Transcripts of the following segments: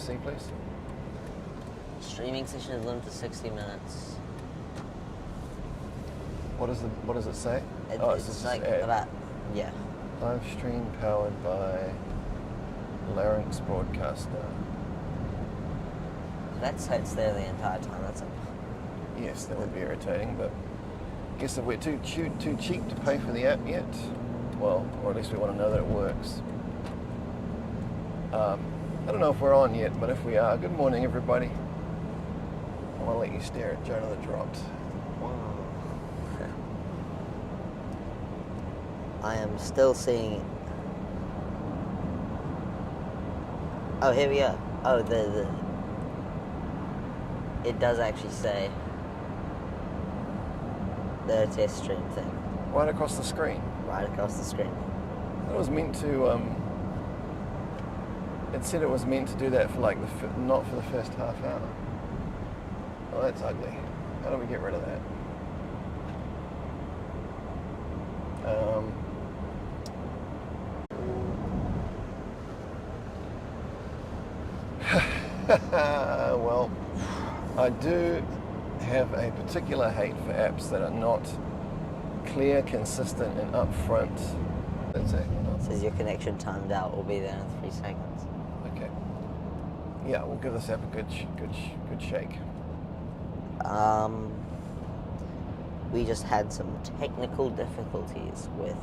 proceed, please. Streaming session is limited to 60 minutes. What does it say? It's like about, yeah. Live stream powered by Larynx Broadcaster. That site's there the entire time. That's Yes, that would be irritating, but I guess if we're too cheap to pay for the app yet, well, or at least we want to know that it works. I don't know if we're on yet, but if we are, good morning, everybody. I want to let you stare at Jonah that dropped. wow. I am still seeing. Oh, here we go. Oh, it does actually say the test stream thing. Right across the screen. Right across the screen. It was meant to. It said it was meant to do that for like not for the first half hour. Oh, that's ugly. How do we get rid of that? Well, I do have a particular hate for apps that are not clear, consistent, and upfront. That's it. It says your connection timed out. Will be there in 3 seconds. Okay. Yeah, we'll give this app a good shake. We just had some technical difficulties with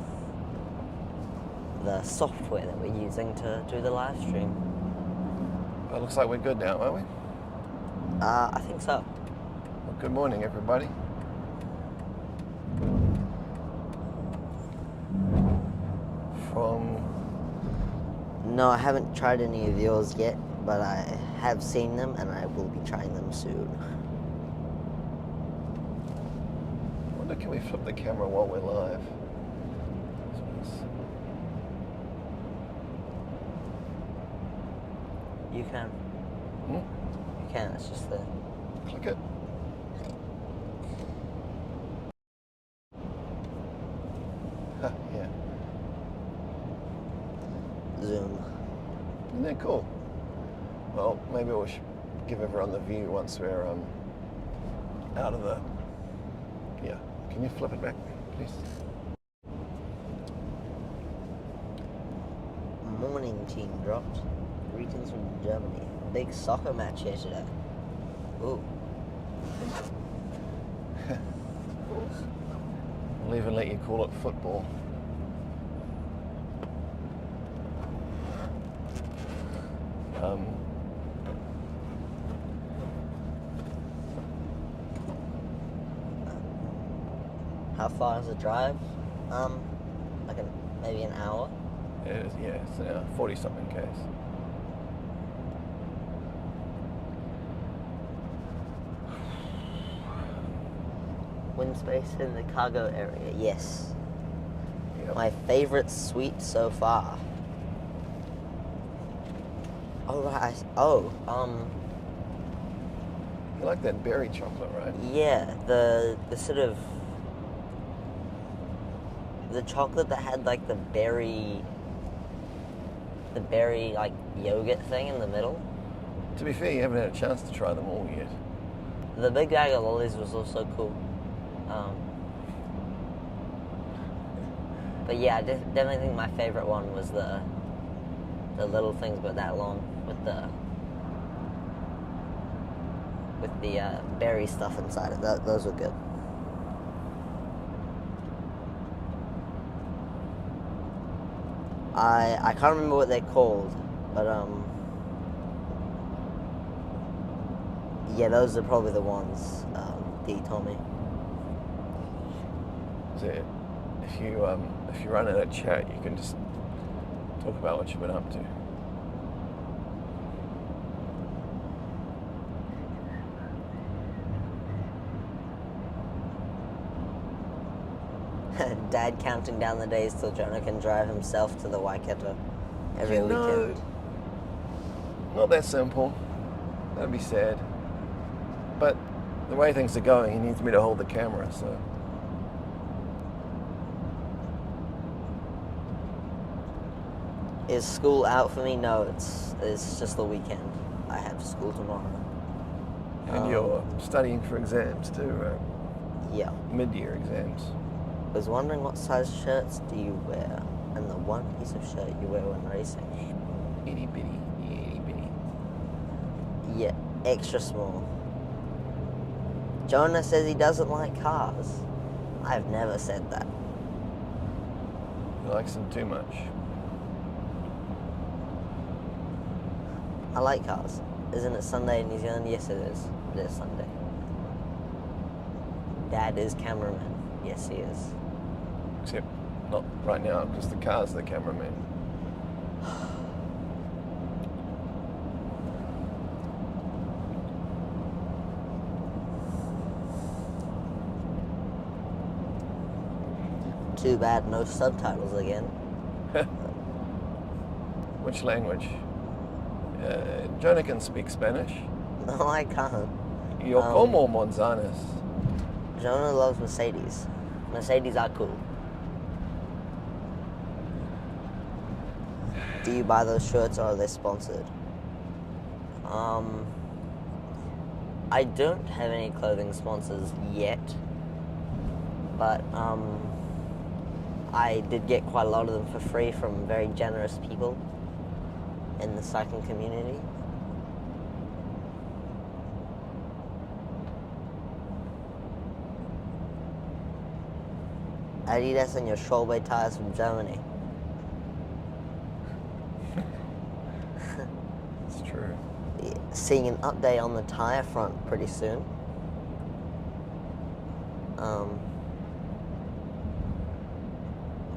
the software that we're using to do the live stream. It looks like we're good now, aren't we? I think so. Well, good morning, everybody. No, I haven't tried any of yours yet, but I have seen them and I will be trying them soon. I wonder, can we flip the camera while we're live? You can. You can, it's just the... Click it. Yeah. Zoom. Isn't that cool? Well, maybe we should give everyone the view once we're out of the... Yeah. Can you flip it back, please? Morning team dropped. Greetings from Germany. Big soccer match here today. Ooh. We'll even let you call it football. How far is the drive? Like maybe an hour? It's 40-something Ks. Wind space in the cargo area, yes. Yep. My favorite sweet so far. Oh, right. You like that berry chocolate, right? Yeah, the sort of... The chocolate that had, like, the berry, like, yogurt thing in the middle. To be fair, you haven't had a chance to try them all yet. The big bag of lollies was also cool. But yeah, I definitely think my favorite one was the little things but that long with the berry stuff inside it. Those were good. I can't remember what they're called, but yeah, those are probably the ones Dee told me. So if you run out of chat, you can just talk about what you've been up to. Dad counting down the days till Jonah can drive himself to the Waikato every weekend. Not that simple. That'd be sad. But the way things are going, he needs me to hold the camera, so... Is school out for me? No, it's just the weekend. I have school tomorrow. And you're studying for exams too, right? Yeah. Mid-year exams. I was wondering what size shirts do you wear, and the one piece of shirt you wear when racing? Itty bitty, itty bitty. Yeah, extra small. Jonah says he doesn't like cars. I've never said that. He likes them too much. I like cars. Isn't it Sunday in New Zealand? Yes, it is. It is Sunday. Dad is cameraman. Yes, he is. Except not right now, because the car's the cameraman. Too bad no subtitles again. Which language? Jonah can speak Spanish. No, I can't. Yo como manzanas. Jonah loves Mercedes. Mercedes are cool. Do you buy those shirts or are they sponsored? I don't have any clothing sponsors yet, but I did get quite a lot of them for free from very generous people in the cycling community. Adidas and your Schwalbe tires from Germany. It's true. Yeah, seeing an update on the tire front pretty soon.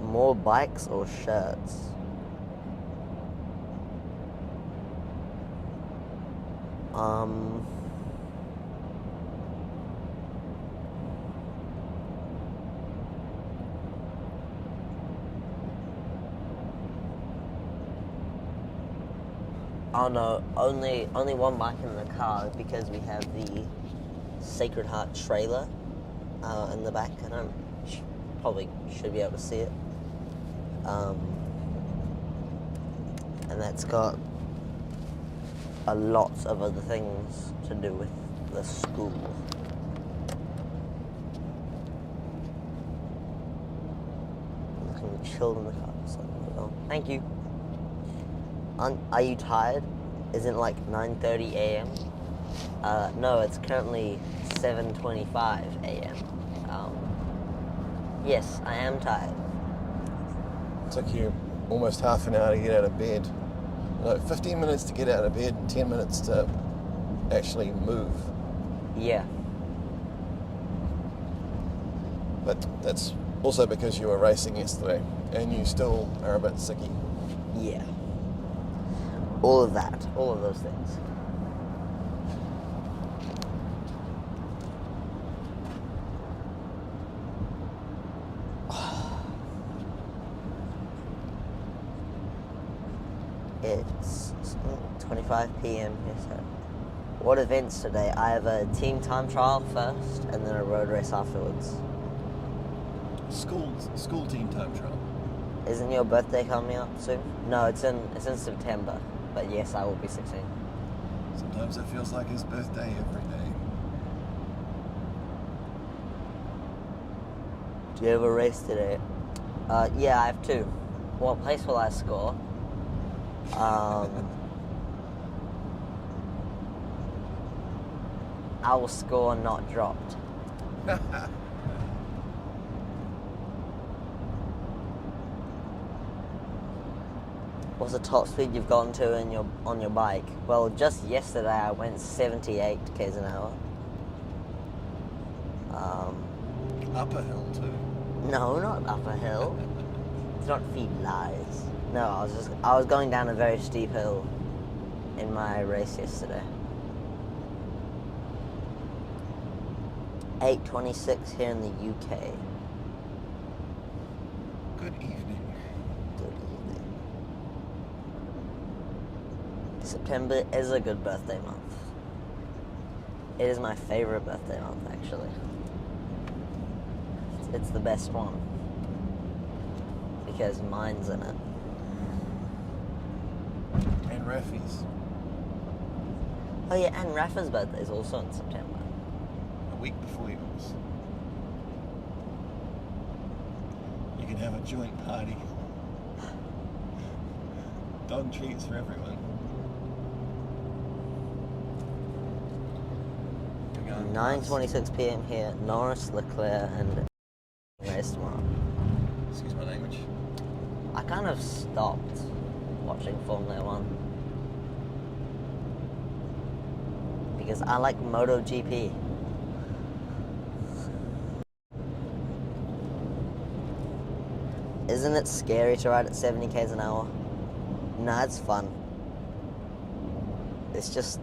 More bikes or shirts? Oh no, only one bike in the car because we have the Sacred Heart trailer in the back. Probably should be able to see it. And that's got a lot of other things to do with the school. Looking chilled in the car. So, thank you. Are you tired? Isn't it like 9:30 a.m.? No, it's currently 7:25 a.m. Yes, I am tired. Took you almost half an hour to get out of bed. No, 15 minutes to get out of bed and 10 minutes to actually move. Yeah. But that's also because you were racing yesterday and you still are a bit sicky. Yeah. All of that. All of those things. It's 25 p.m. here, so what events today? I have a team time trial first and then a road race afterwards. School team time trial. Isn't your birthday coming up soon? No, it's in September. But yes, I will be 16. Sometimes it feels like his birthday every day. Do you have a race today? Yeah, I have two. What place will I score? I will score not dropped. What's the top speed you've gotten to on your bike? Well, just yesterday I went 78 k's an hour. Upper hill too. No, not upper hill. It's not feed lies. No, I was going down a very steep hill in my race yesterday. 8:26 here in the UK. Good evening. Good evening. September is a good birthday month. It is my favorite birthday month, actually. It's the best one. Because mine's in it. And Rafi's. Oh yeah, and Rafa's birthday is also in September. A week before yours. You can have a joint party. Dog treats for everyone. 9:26 p.m. here. Norris, Leclerc, and race tomorrow. Excuse my language. I kind of stopped watching Formula One because I like MotoGP. Isn't it scary to ride at 70 k's an hour? Nah, it's fun. It's just...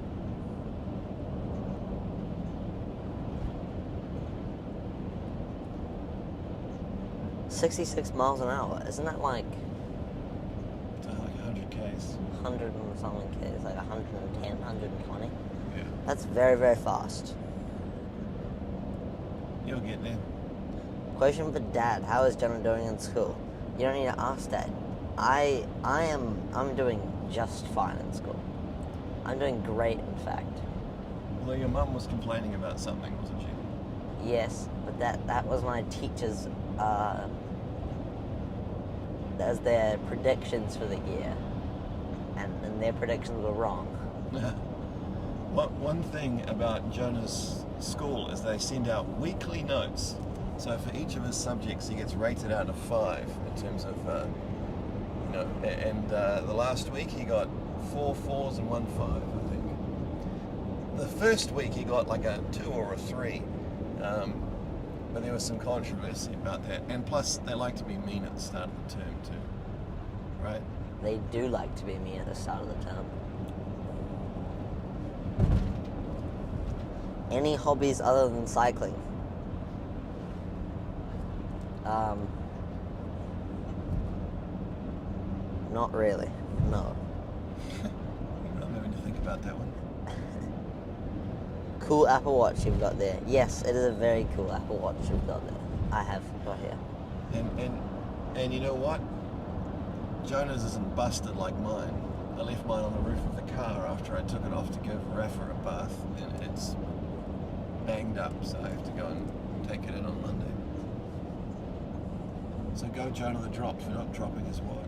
...66 miles an hour. Isn't that like... Like 100 k's. 100 and something k's, like 110, 120? Yeah. That's very, very fast. You'll get there. Question for Dad: how is Jonah doing in school? You don't need to ask Dad. I'm doing just fine in school. I'm doing great, in fact. Although your mum was complaining about something, wasn't she? Yes, but that was my teacher's as their predictions for the year, and their predictions were wrong. One thing about Jonah's school is they send out weekly notes. So for each of his subjects, he gets rated out of 5 in terms of, and the last week he got 4 4s and 1 5, I think. The first week he got like a 2 or a 3, but there was some controversy about that. And plus, they like to be mean at the start of the term too, right? They do like to be mean at the start of the term. Any hobbies other than cycling? Not really, no. I'm having to think about that one. Cool Apple Watch you've got there. Yes, it is a very cool Apple Watch you've got there. I have got here. And you know what? Jonah's isn't busted like mine. I left mine on the roof of the car after I took it off to give Rafa a bath, and it's banged up, so I have to go and take it in on Monday. So go Jonah the Drop for not dropping his watch.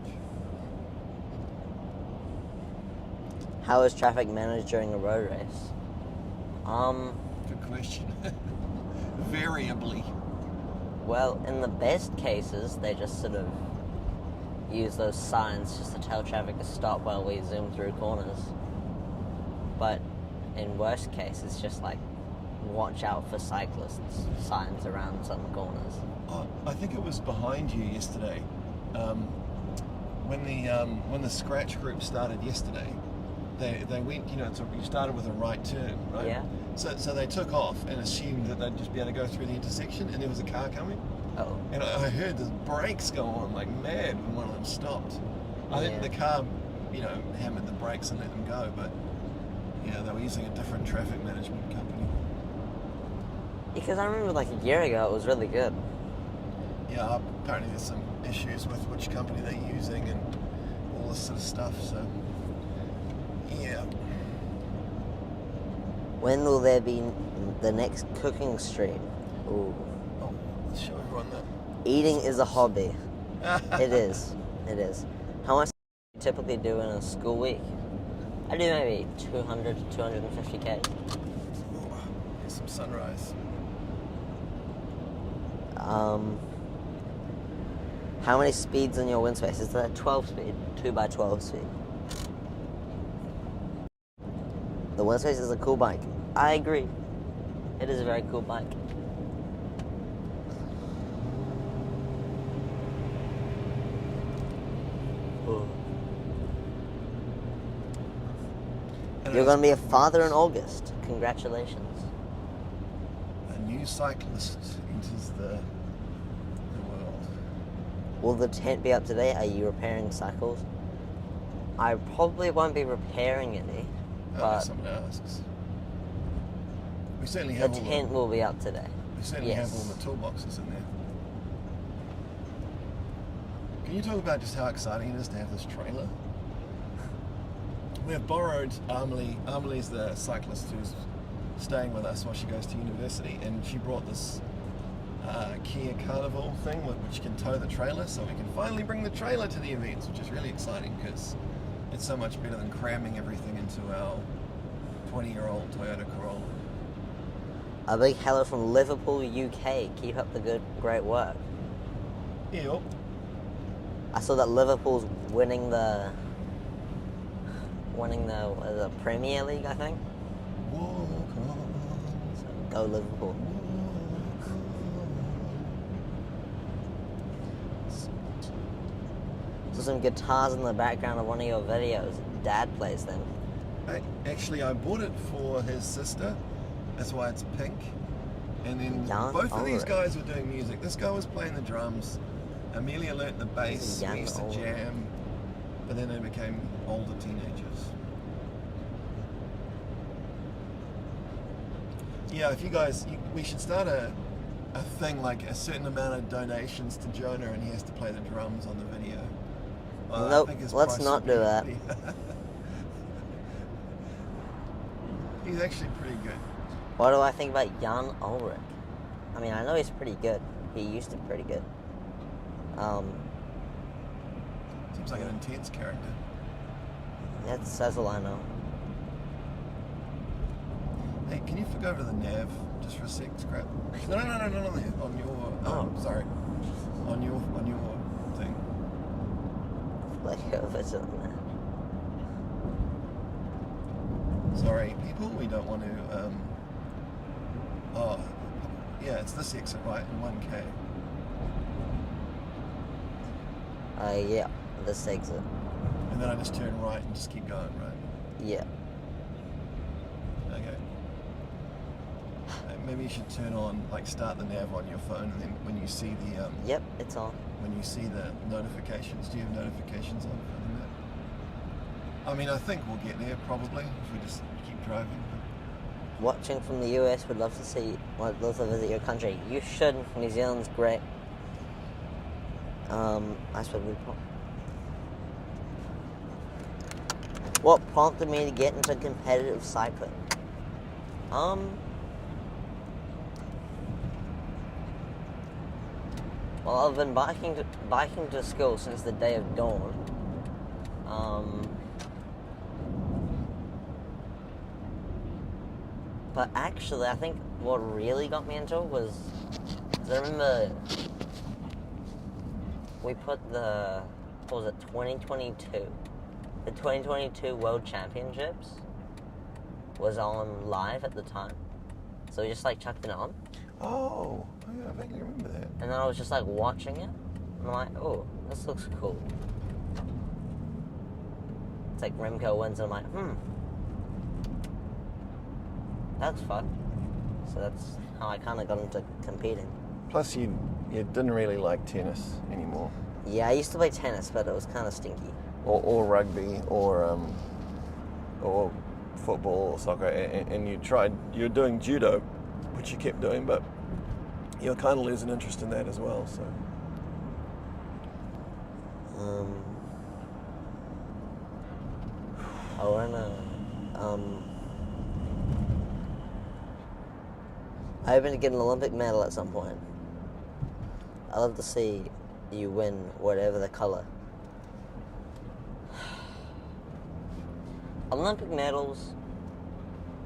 How is traffic managed during a road race? Good question. Variably. Well, in the best cases, they just sort of use those signs just to tell traffic to stop while we zoom through corners. But in worst case, it's just like, watch out for cyclists signs around some corners. Oh, I think it was behind you yesterday. When the scratch group started yesterday, they went, so you started with a right turn, right? Yeah. So they took off and assumed that they'd just be able to go through the intersection, and there was a car coming. Oh. And I heard the brakes go on like mad when one of them stopped. I think the car, hammered the brakes and let them go, but they were using a different traffic management company. Because I remember like a year ago it was really good. Yeah, apparently there's some issues with which company they're using and all this sort of stuff, so yeah. When will there be the next cooking stream? Ooh. Oh, let's show everyone that. Eating is a hobby. It is. It is. How much do you typically do in a school week? I do maybe 200 to 250k. Oh, there's some sunrise. How many speeds in your wind space? Is that 12 speed? 2x12 speed. The wind space is a cool bike. I agree. It is a very cool bike. You're going to be a father in August. Congratulations. A new cyclist enters the world. Will the tent be up today? Are you repairing cycles? I probably won't be repairing any, but someone asks. We certainly the have tent will be up today. We certainly have all the toolboxes in there. Can you talk about just how exciting it is to have this trailer? we've borrowed Amelie. Amelie's the cyclist who's staying with us while she goes to university, and she brought this Kia Carnival thing which can tow the trailer, so we can finally bring the trailer to the events, which is really exciting because it's so much better than cramming everything into our 20-year-old Toyota Corolla. A big hello from Liverpool, UK. Keep up the great work. Yeah. I saw that Liverpool's winning the Premier League, I think. Walk on. So go Liverpool. So some guitars in the background of one of your videos. Dad plays them. Actually, I bought it for his sister. That's why it's pink. And then Jan both of these Ulrich. guys were doing music. This guy was playing the drums. Amelia learnt the bass. Jan We used to Ulrich. jam. But then they became older teenagers. Yeah, if you guys, we should start a thing like a certain amount of donations to Jonah, and he has to play the drums on the video. Nope, I think his let's price not would do be that. He's actually pretty good. What do I think about Jan Ulrich? I mean, I know he's pretty good. He used to be pretty good. Seems like an intense character. That's all I know. Hey, can you flick over to the nav just for a sec, Scrap? No, on your. Sorry. On your thing. Like over to them now. Sorry, people. We don't want to. Yeah, it's this exit, right? In 1K. Yeah, this exit. And then I just turn right and just keep going, right? Yeah. Okay. Maybe you should turn on, like, start the nav on your phone, and then when you see the Yep, it's on. when you see the notifications, do you have notifications on for the map? I mean, I think we'll get there probably if we just keep driving. Watching from the US, would love to visit your country. You should. New Zealand's great. I suppose what prompted me to get into competitive cycling? Well, I've been biking to school since the day of dawn. But actually, I think what really got me into it was, 'cause I remember we put what was it, 2022? The 2022 World Championships was on live at the time. So we just like chucked it on. Oh, yeah, I vaguely remember that. And then I was just like watching it. And I'm like, oh, this looks cool. It's like Remco wins and I'm like, that's fun. So that's how I kind of got into competing. Plus, you didn't really like tennis anymore, Yeah, I used to play tennis, but it was kind of stinky. or rugby, or football or soccer, and you're doing judo, which you kept doing, but you're kind of losing interest in that as well. So I wanna I hope to get an Olympic medal at some point. I love to see you win whatever the color. Olympic medals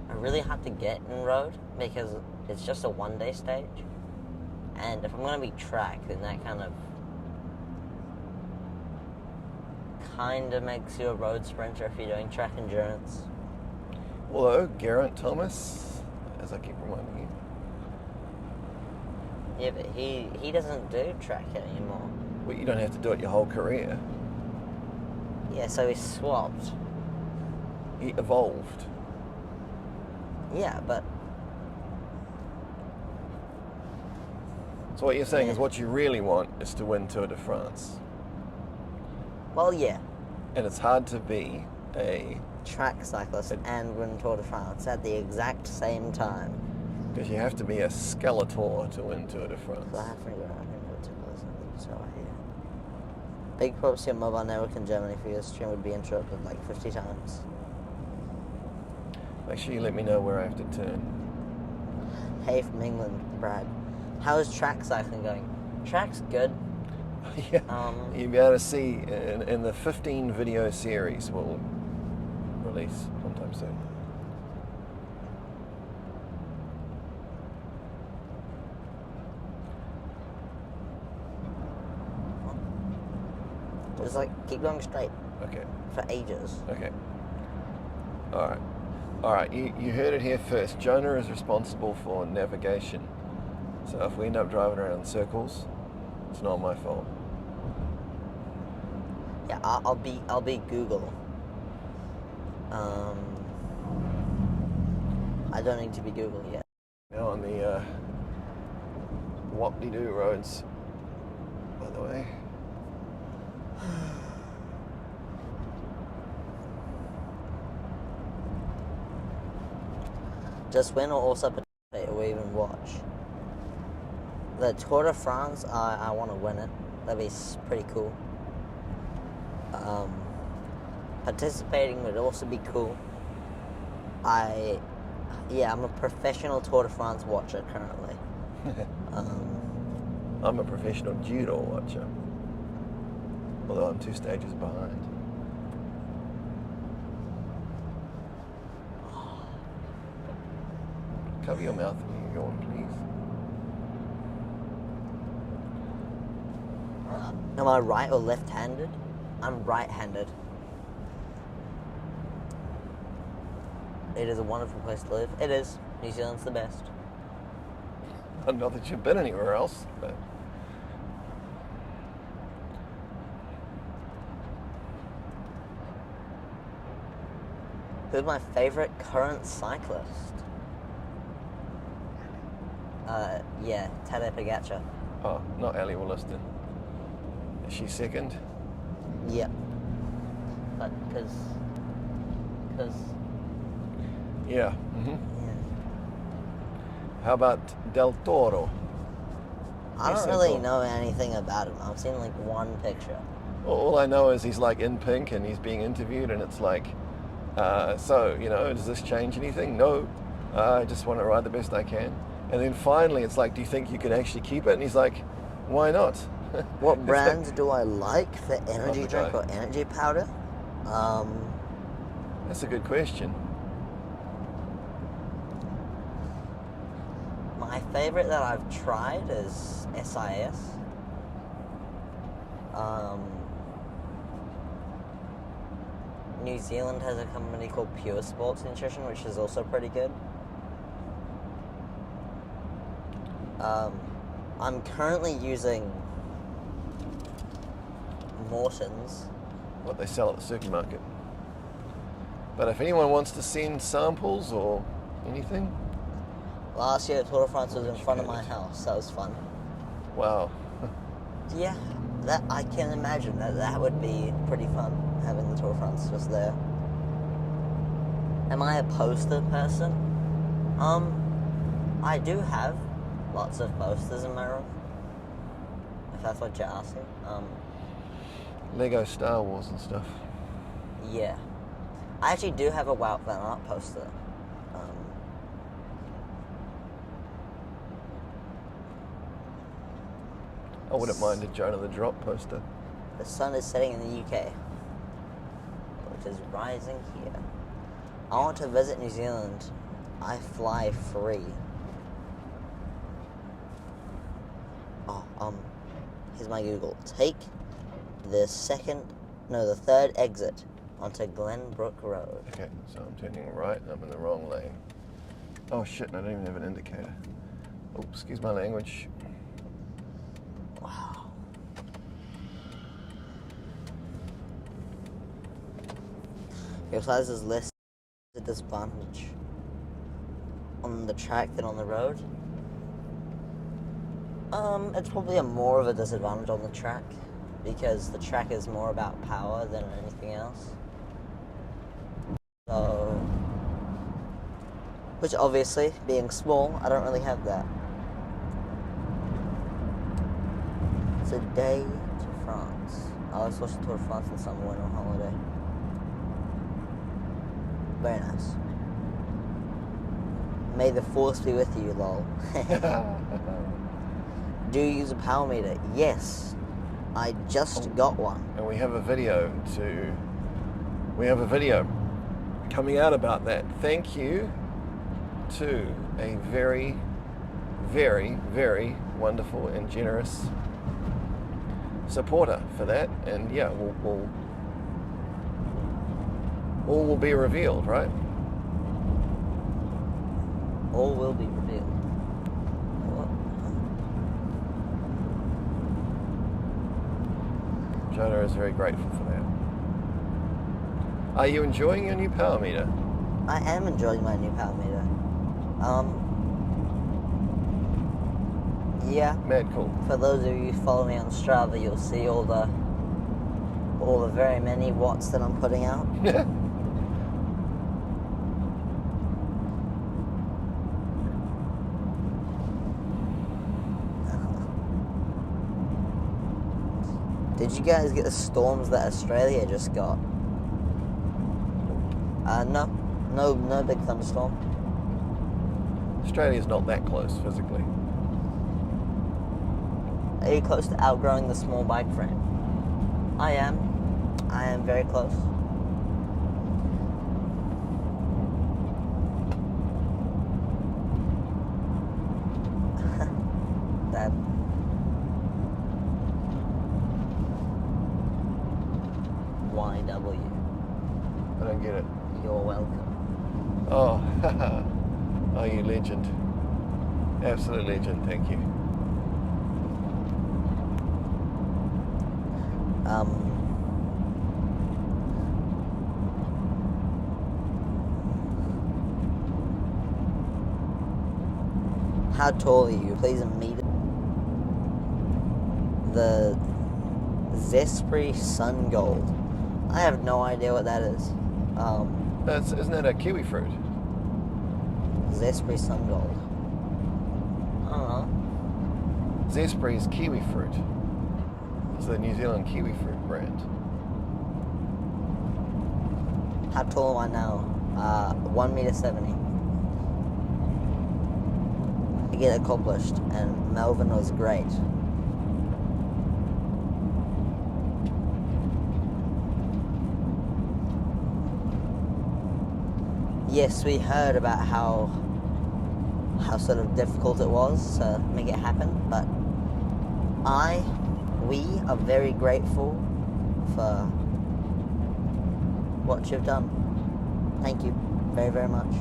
are really hard to get in road because it's just a one-day stage. And if I'm going to be track, then that kind of makes you a road sprinter if you're doing track endurance. although Geraint Thomas, as I keep reminding you, Yeah, but he doesn't do track anymore. well, you don't have to do it your whole career. Yeah, so he swapped. He evolved. Yeah, but So what you're saying Yeah. is what you really want is to win Tour de France. well, yeah, And it's hard to be a... track cyclist and win Tour de France at the exact same time. Because you have to be a Skeletor to win Tour de France. So I have to figure out how to listen to here. Big props to your mobile network in Germany for your stream would be interrupted like 50 times. Make sure you let me know where I have to turn. Hey from England, Brad. How is track cycling going? Track's good. Yeah, you'll be able to see in the 15 video series we'll release sometime soon. Just like keep going straight Okay. for ages. Okay. All right. You heard it here first. Jonah is responsible for navigation. So if we end up driving around in circles, it's not my fault. Yeah, I'll be Google. I don't need to be Google yet. Now on the whoop-de-doo roads, by the way. Just win or also participate or even watch. The Tour de France, I want to win it. That'd be pretty cool. Participating would also be cool. I'm a professional Tour de France watcher currently. I'm a professional judo watcher, although I'm 2 stages behind. Cover your mouth when you yawn, please. Am I right or left-handed? I'm right-handed. It is a wonderful place to live. It is. New Zealand's the best. Not that you've been anywhere else, but Who's my favorite current cyclist? Tadej Pogacar. oh, not Ali Williston. Is she second? Yep. But because Yeah. yeah. How about Del Toro? I don't Yes, really cool. know anything about him. I've seen like one picture. All I know is he's like in pink and he's being interviewed, and it's like, so, does this change anything? No, I just want to ride the best I can. And then finally it's like, do you think you could actually keep it? And he's like, why not? What It's brands like, do I like for energy the drink guy. or energy powder? that's a good question. My favorite that I've tried is SIS. New Zealand has a company called Pure Sports Nutrition, which is also pretty good. I'm currently using Morton's. What they sell at the supermarket. But if anyone wants to send samples or anything, Last year, Tour de France was in front of my Educated. house. That was fun. wow. Yeah, that I can imagine that would be pretty fun, having the Tour de France just there. Am I a poster person? I do have lots of posters in my room, if that's what you're asking. Lego Star Wars and stuff. Yeah. I actually do have a Wout Van Aert poster. I wouldn't mind a Jonah the Drop poster. The sun is setting in the UK, which is rising here. I want to visit New Zealand. I fly free. Here's my Google. Take the third exit onto Glenbrook Road. Okay, so I'm turning right and I'm in the wrong lane. Oh shit, and I don't even have an indicator. Oh, excuse my language. Wow. Your size is less a disadvantage on the track than on the road. It's probably more of a disadvantage on the track because the track is more about power than anything else. So, which obviously, being small, I don't really have that. It's a day to France. I always watch the Tour de France in summer when on holiday. Very nice. May the force be with you, lol. Do you use a power meter? Yes. I just got one. And we have a video coming out about that. Thank you to a very, very, very wonderful and generous supporter for that. And yeah, all will be revealed, right? All will be revealed. What? Jonah is very grateful for that. Are you enjoying your new power meter? I am enjoying my new power meter. Yeah. Mad cool. For those of you who follow me on Strava, you'll see all the very many watts that I'm putting out. Did you guys get the storms that Australia just got? No big thunderstorm. Australia's not that close physically. Are you close to outgrowing the small bike frame? I am very close. That YW. I don't get it. You're welcome. Oh, oh, you legend. Absolute legend, thank you. How tall are you? Please a meter. The Zespri Sun Gold. I have no idea what that is. Isn't that a kiwi fruit? Zespri Sun Gold. I don't know. Zespri's kiwi fruit. It's the New Zealand kiwi fruit brand. How tall am I now? 1.70 meters. To get accomplished, and Melbourne was great. Yes, we heard about how sort of difficult it was to make it happen, but we are very grateful for what you've done. Thank you very, very much.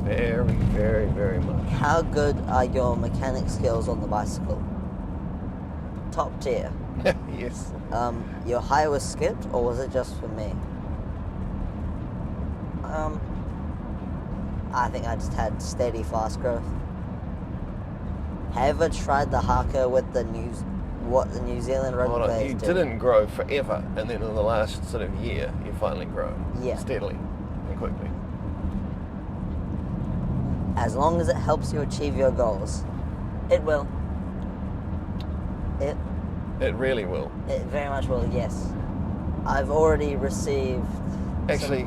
Very, very, very much. How good are your mechanic skills on the bicycle? Top tier. Yes. Your high was skipped, or was it just for me? I think I just had steady, fast growth. Have you ever tried the haka with the New Zealand rugby players You do? didn't grow forever, and then in the last sort of year, you finally grow. Yeah. Steadily and quickly. As long as it helps you achieve your goals, it will. It It really will. It very much will, yes. I've already received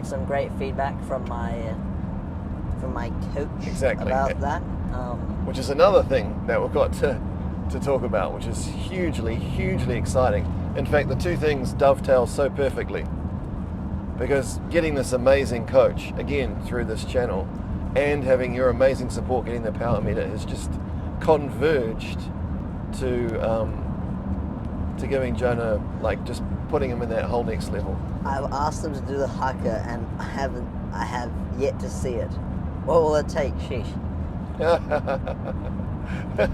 some great feedback from my coach about that. Which is another thing that we've got to talk about, which is hugely, hugely exciting. In fact, the two things dovetail so perfectly, because getting this amazing coach, again, through this channel, and having your amazing support getting the power meter has just converged to giving Jonah, like, just putting him in that whole next level. I've asked him to do the haka, and I have yet to see it. What will it take? Sheesh.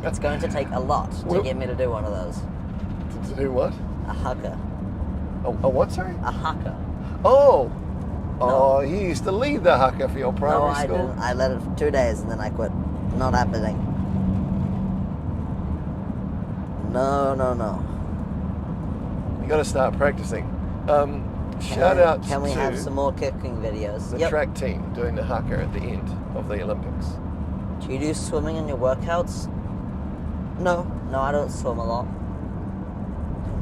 It's going to take a lot to get me to do one of those. To do what? A haka. A what, sorry? A haka. Oh! No. Oh, you used to lead the haka for your primary No, I school? didn't. I led it for 2 days and then I quit. Not happening. No. You got to start practicing. Shout out Can we to have some more kicking videos? the track team doing the haka at the end of the Olympics. Do you do swimming in your workouts? No, I don't swim a lot.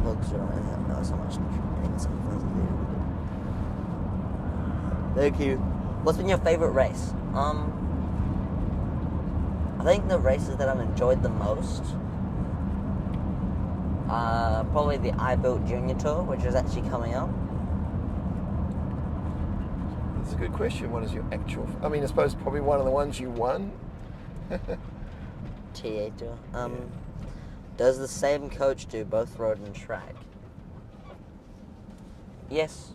Looks don't really know so much. Thank you. What's been your favorite race? I think the races that I've enjoyed the most probably the I Built Junior Tour, which is actually coming up. That's a good question. What is your actual... I mean, I suppose probably one of the ones you won. TA Tour. Does the same coach do both road and track? Yes.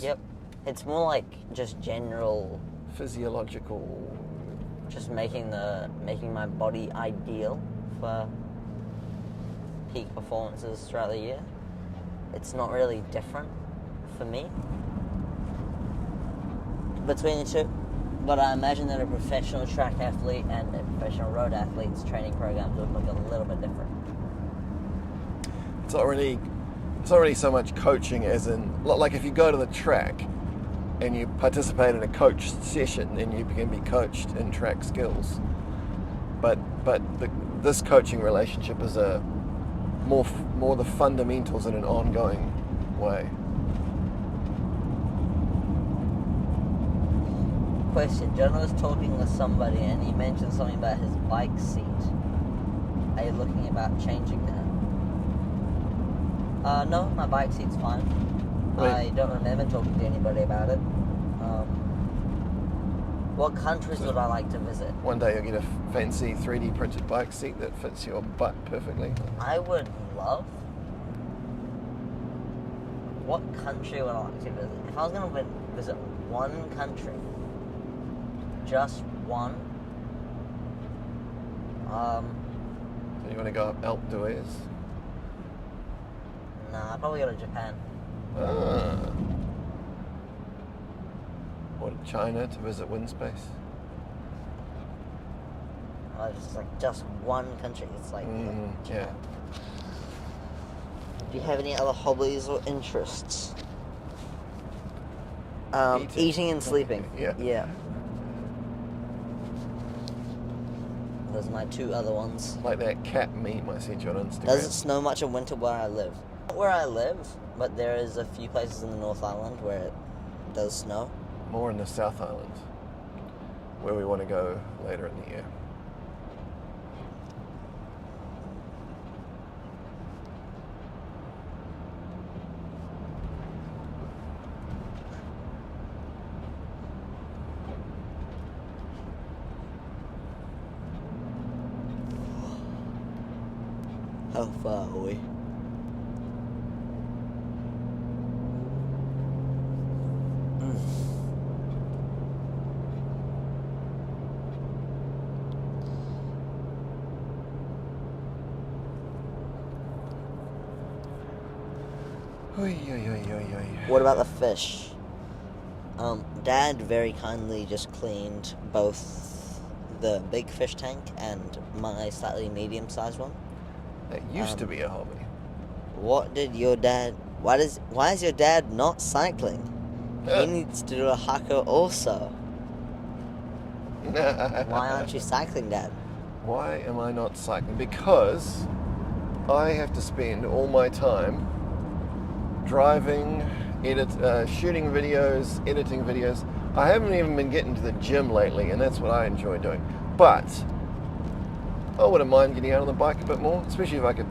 Yep. It's more like just general... physiological... Just making my body ideal for peak performances throughout the year. It's not really different for me between the two. But I imagine that a professional track athlete and a professional road athlete's training programs would look a little bit different. It's not really so much coaching as in, like if you go to the track and you participate in a coach session, then you can be coached in track skills. But this coaching relationship is a more the fundamentals in an ongoing way. Question: John was talking with somebody and he mentioned something about his bike seat. Are you looking about changing that? No, my bike seat's fine. I don't remember talking to anybody about it. What countries would I like to visit? One day you'll get a fancy 3D printed bike seat that fits your butt perfectly. I would love... What country would I like to visit? If I was going to visit one country, just one... So you want to go up Alpe d'Huez? Nah, I'd probably go to Japan. Or to China to visit Windspace? Just one country. It's like yeah. Do you have any other hobbies or interests? Eating and sleeping. Yeah. Those are my two other ones. Like that cat meme I sent you on Instagram. Does it snow much in winter where I live? Not where I live, but there is a few places in the North Island where it does snow. More in the South Island, where we want to go later in the year. How far are we? What about the fish? Dad very kindly just cleaned both the big fish tank and my slightly medium-sized one. That used to be a hobby. What did your dad... Why is your dad not cycling? He needs to do a haka also. Why aren't you cycling, Dad? Why am I not cycling? Because I have to spend all my time driving, shooting videos, editing videos. I haven't even been getting to the gym lately, and that's what I enjoy doing. But I wouldn't mind getting out on the bike a bit more, especially if I could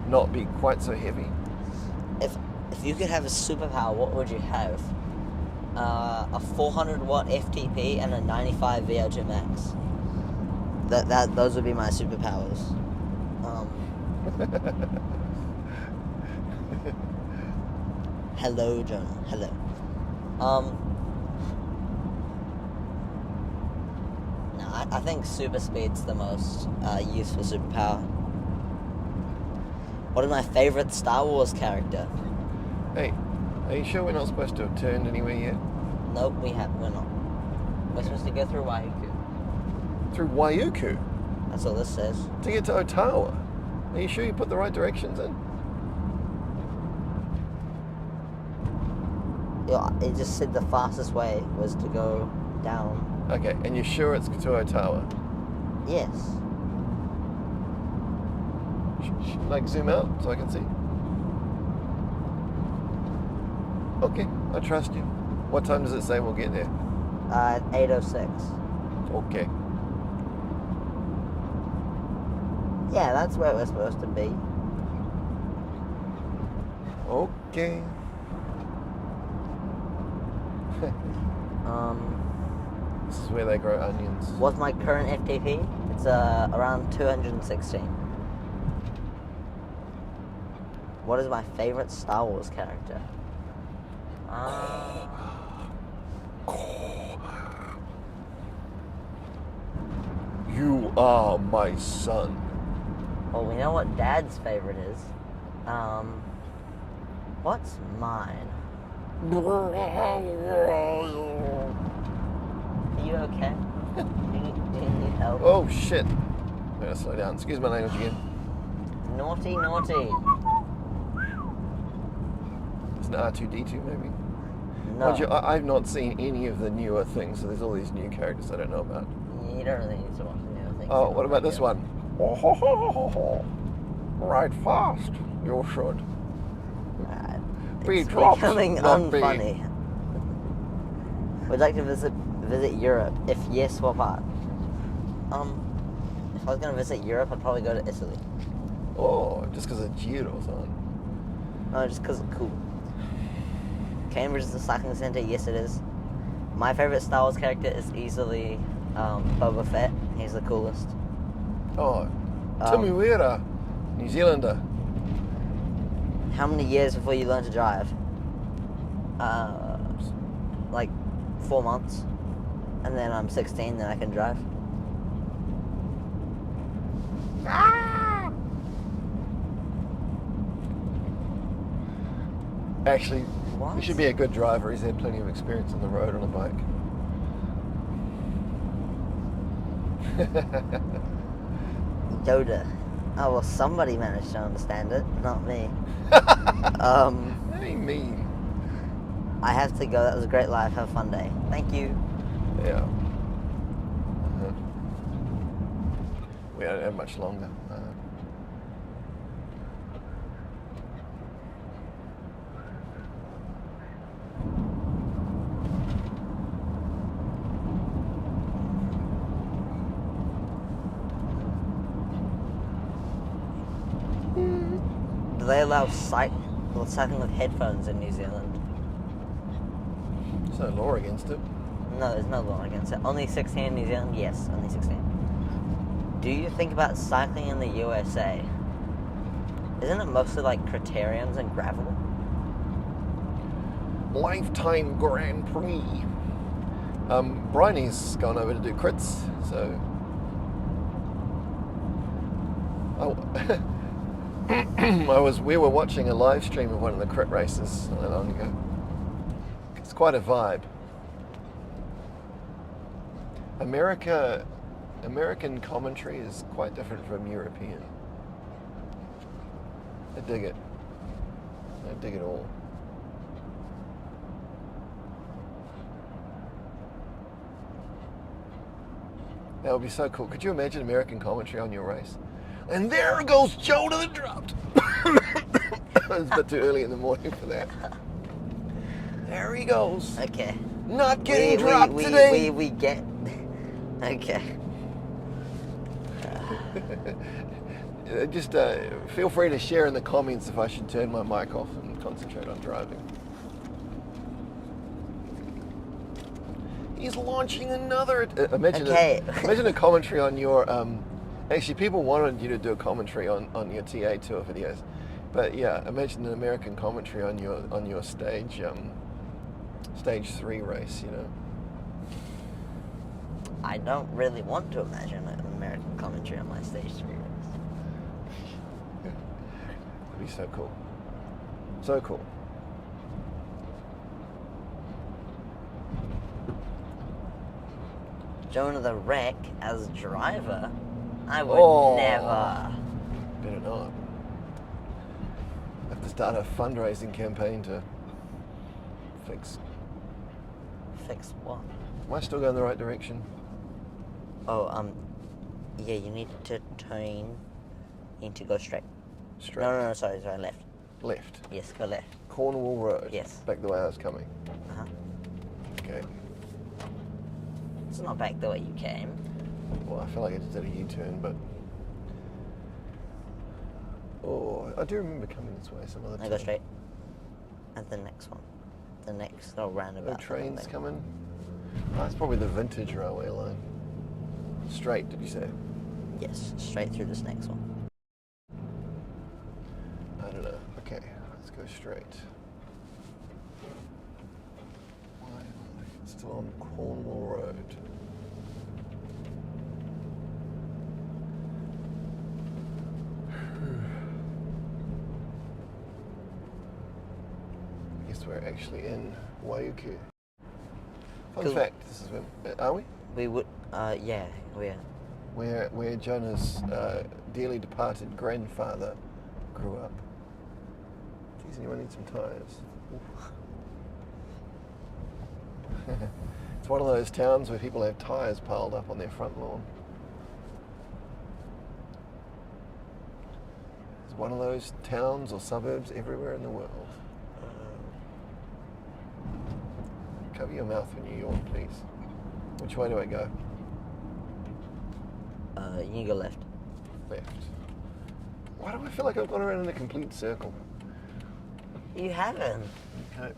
not be quite so heavy. If you could have a superpower, what would you have? A 400 watt FTP and a 95 VO2 max. Those would be my superpowers. Hello, Jonah. Hello. No, I think super speed's the most useful superpower. What is my favorite Star Wars character? Hey, are you sure we're not supposed to have turned anywhere yet? Nope, we're not. We're supposed to go through Waiuku. Through Waiuku? That's all this says. To get to Ōtaua? Are you sure you put the right directions in? Yeah, it just said the fastest way was to go down. Okay, and you're sure it's to Ōtaua? Yes. Like zoom out so I can see. Okay, I trust you. What time does it say we'll get there? 8:06. Okay. Yeah, that's where we're supposed to be. Okay. This is where they grow onions. What's my current FTP? It's around 216. What is my favorite Star Wars character? You are my son. Well, we know what Dad's favorite is. What's mine? Are you okay? Do you need help? Oh shit. I gotta slow down. Excuse my language again. Naughty, naughty. It's an R2D2 maybe? No. I've not seen any of the newer things, so there's all these new characters I don't know about. You don't really need to watch the new things. Oh, what about this one? Oh, ho, ho, ho, ho, ho. Ride fast. You should. It's dropped, becoming not be. unfunny. Would you like to visit Europe? If yes, what part? If I was going to visit Europe, I'd probably go to Italy. Oh, just because of Giro's on. No, just because it's cool. Cambridge is a cycling centre. Yes, it is. My favourite Star Wars character is easily Boba Fett. He's the coolest. Oh, Timmy Weira, New Zealander. How many years before you learn to drive? Like 4 months. And then I'm 16, then I can drive. Actually, What? he should be a good driver. He's had plenty of experience on the road on a bike. Yoda. Oh, well, somebody managed to understand it, not me. What do you mean? I have to go. That was a great life. Have a fun day. Thank you. Yeah. We don't have much longer. Do they allow cycling with headphones in New Zealand? There's no law against it. No, there's no law against it. Only 16 in New Zealand? Yes, only 16. Do you think about cycling in the USA? Isn't it mostly like criteriums and gravel? Lifetime Grand Prix. Bryony's gone over to do crits, so. Oh. We were watching a live stream of one of the crit races not that long ago. It's quite a vibe. American commentary is quite different from European. I dig it. I dig it all. That would be so cool. Could you imagine American commentary on your race? And there goes Joe to the dropped. It's a bit too early in the morning for that. There he goes. Okay. Not getting dropped today. We get... Okay. Just feel free to share in the comments if I should turn my mic off and concentrate on driving. He's launching another... imagine a commentary on your... actually, people wanted you to do a commentary on your TA tour videos. But yeah, imagine an American commentary on your stage 3 race, you know. I don't really want to imagine an American commentary on my stage 3 race. It'd be so cool. So cool. Jonah the Wreck as driver? I would never. Better not. Have to start a fundraising campaign to fix. Fix what? Am I still going the right direction? Oh, yeah, you need to turn. You need to go straight. Straight. No, sorry, left. Left. Yes, go left. Cornwall Road. Yes. Back the way I was coming. Uh-huh. It's not back the way you came. Well, I feel like I just did a U-turn, but... Oh, I do remember coming this way some other time. I go straight. And the next one. The next little roundabout. No trains coming? Oh, that's probably the vintage railway line. Straight, did you say? Yes, straight through this next one. I don't know. Okay, let's go straight. Why am I still on Cornwall Road? I guess we're actually in Waiuku. Fun Cool. fact, this is where, are we? We would, yeah, we are. Where Jonah's dearly departed grandfather grew up. Geez, anyone need some tyres? It's one of those towns where people have tyres piled up on their front lawn. It's one of those towns or suburbs everywhere in the world. Cover your mouth when you yawn, please. Which way do I go? You can go left. Left. Why do I feel like I've gone around in a complete circle? You haven't. Okay.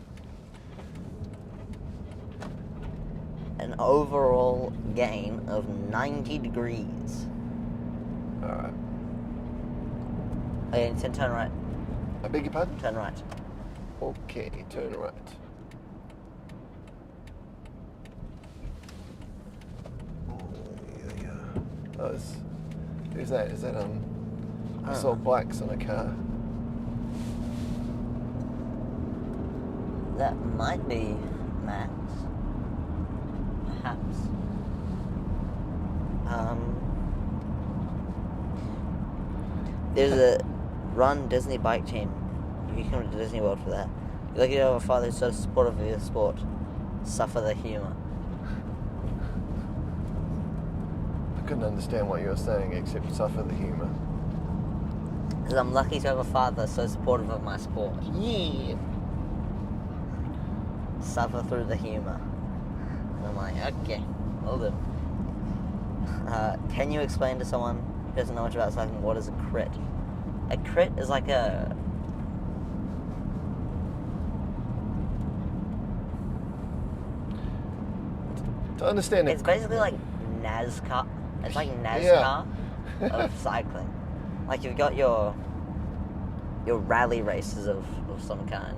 An overall gain of 90 degrees. Alright. Okay, then turn right. I beg your pardon? Turn right. Okay, turn right. Oh, who's that? Is that I saw bikes on a car. That might be Max. Perhaps. There's a Run Disney bike team. You can come to Disney World for that. You're lucky to have a father who's so supportive of your sport. Suffer the humour. I couldn't understand what you were saying except suffer the humour. Because I'm lucky to have a father so supportive of my sport. Yeah. Suffer through the humour. And I'm like, okay, will do. Can you explain to someone who doesn't know much about cycling what is a crit? A crit is like a... To understand It's it. basically like NASCAR. It's like NASCAR of cycling. Like you've got your rally races of some kind.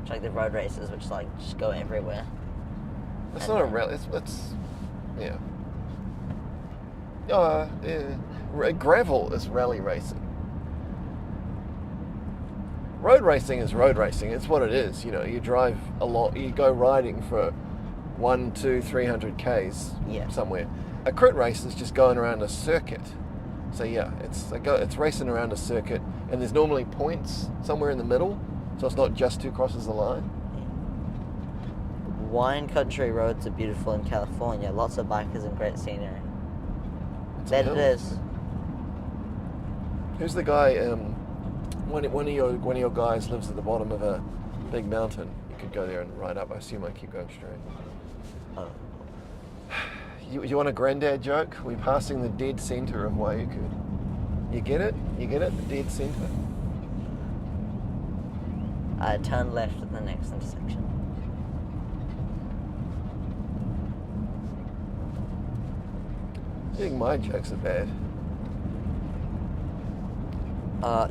Which like the road races which like just go everywhere. It's And not a then- rally. It's yeah. Yeah. Gravel is rally racing. Road racing is road racing. It's what it is. You know, you drive a lot. You go riding for 100, 200, 300 k's Yeah. somewhere. A crit race is just going around a circuit. So yeah, it's racing around a circuit, and there's normally points somewhere in the middle, so it's not just who crosses the line. Wine country roads are beautiful in California. Lots of bikers and great scenery. It's Bet a it hill. is. Who's the guy? One of your guys lives at the bottom of a big mountain. You could go there and ride up. I assume I keep going straight. Oh. You want a granddad joke? We're passing the dead center of Waiuku. You get it? You get it? The dead center. Turn left at the next intersection. I think my jokes are bad.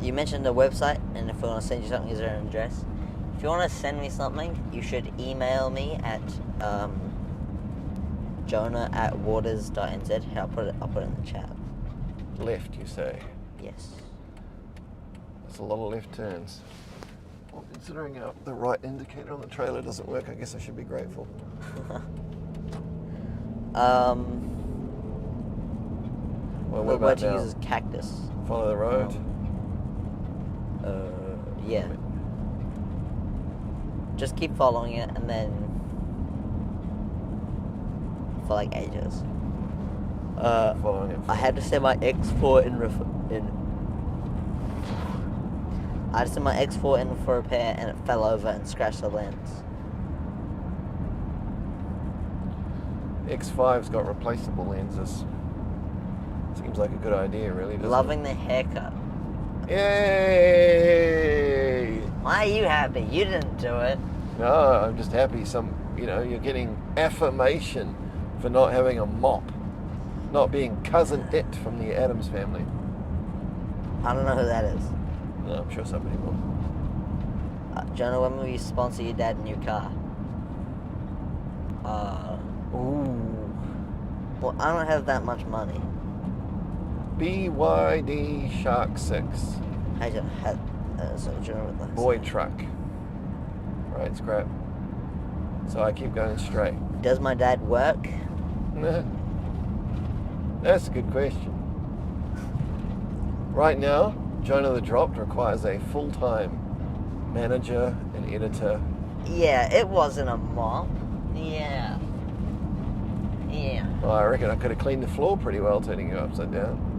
You mentioned a website, and if we want to send you something, is there an address? If you want to send me something, you should email me at jonah@waters.nz. I'll put it in the chat. Left, you say? Yes. That's a lot of left turns. Well, considering the right indicator on the trailer doesn't work, I guess I should be grateful. Well, The what word about to now? use is cactus. Follow the road. Yeah. Just keep following it, and then for like ages. Following it. I had to send my X4 I had to send my X4 in for repair, and it fell over and scratched the lens. X5's got replaceable lenses. Seems like a good idea, really, doesn't Loving it? the haircut. Yay! Why are you happy? You didn't do it. No, I'm just happy you're getting affirmation for not having a mop. Not being cousin It from the Addams Family. I don't know who that is. No, I'm sure some people. Jonah, when will you sponsor your dad a new car? Ooh. Well, I don't have that much money. BYD Shark 6. I don't have. So Jonah would like Boy to say. truck. Right, scrap. So I keep going straight. Does my dad work? That's a good question. Right now, Jonah the Dropped requires a full-time manager and editor. Yeah, it wasn't a mop. Yeah. Yeah. Well, I reckon I could have cleaned the floor pretty well turning you upside down.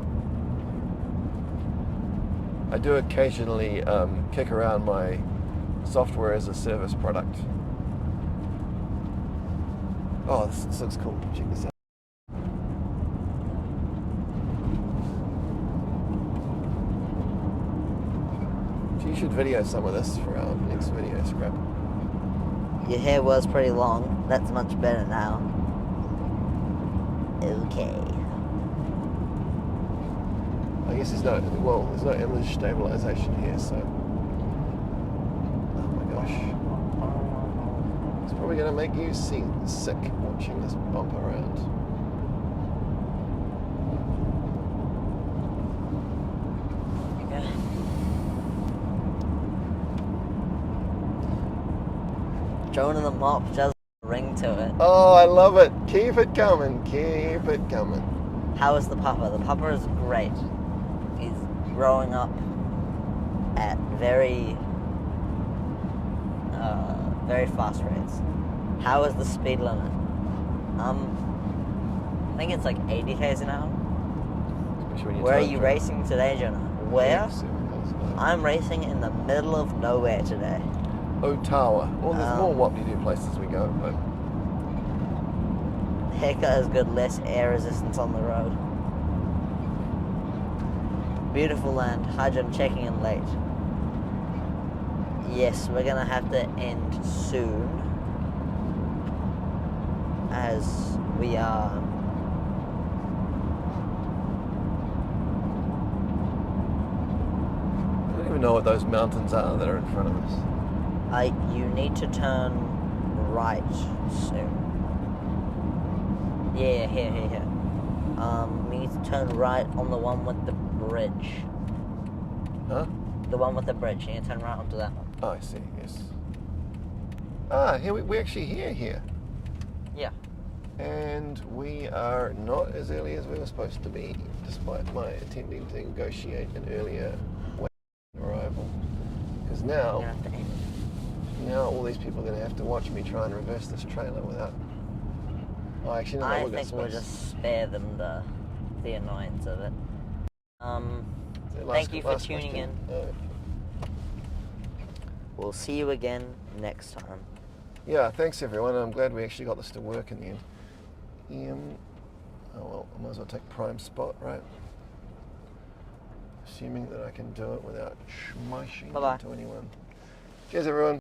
I do occasionally kick around my software as a service product. Oh, this looks cool. Check this out. You should video some of this for our next video, Scrap. Your hair was pretty long. That's much better now. Okay. I guess there's no image stabilization here, so. Oh my gosh. It's probably going to make you sick watching this bump around. Okay. Jonah the mop just ring to it. Oh, I love it. Keep it coming. Keep it coming. How is the pupper? The pupper is great. He's growing up at very fast rates. How is the speed limit? I think it's like 80 k's an hour. Especially when you're Where are time you traveling. racing today, Jonah? Where? Yes, I'm racing in the middle of nowhere today. Ōtaua. Well, there's more whoop-de-doo places we go, but Haircut is good, less air resistance on the road. Beautiful land. Hydrogen checking in late. Yes, we're gonna have to end soon, as we are. I don't even know what those mountains are that are in front of us. You need to turn right soon. Yeah, here. We need to turn right on the one with the bridge. Huh? The one with the bridge. You need to turn right onto that one. Oh, I see, yes. Ah, here we're actually here. Yeah. And we are not as early as we were supposed to be, despite my attempting to negotiate an earlier arrival. Because now You're gonna have to end. all these people are going to have to watch me try and reverse this trailer without... Oh, actually, no, I we've got think we'll space. just spare them the annoyance of it. So Thank you for last tuning question. in. We'll see you again next time. Yeah, thanks everyone. I'm glad we actually got this to work in the end. Oh well, I might as well take prime spot, right? Assuming that I can do it without smashing Bye-bye. into anyone. Cheers everyone.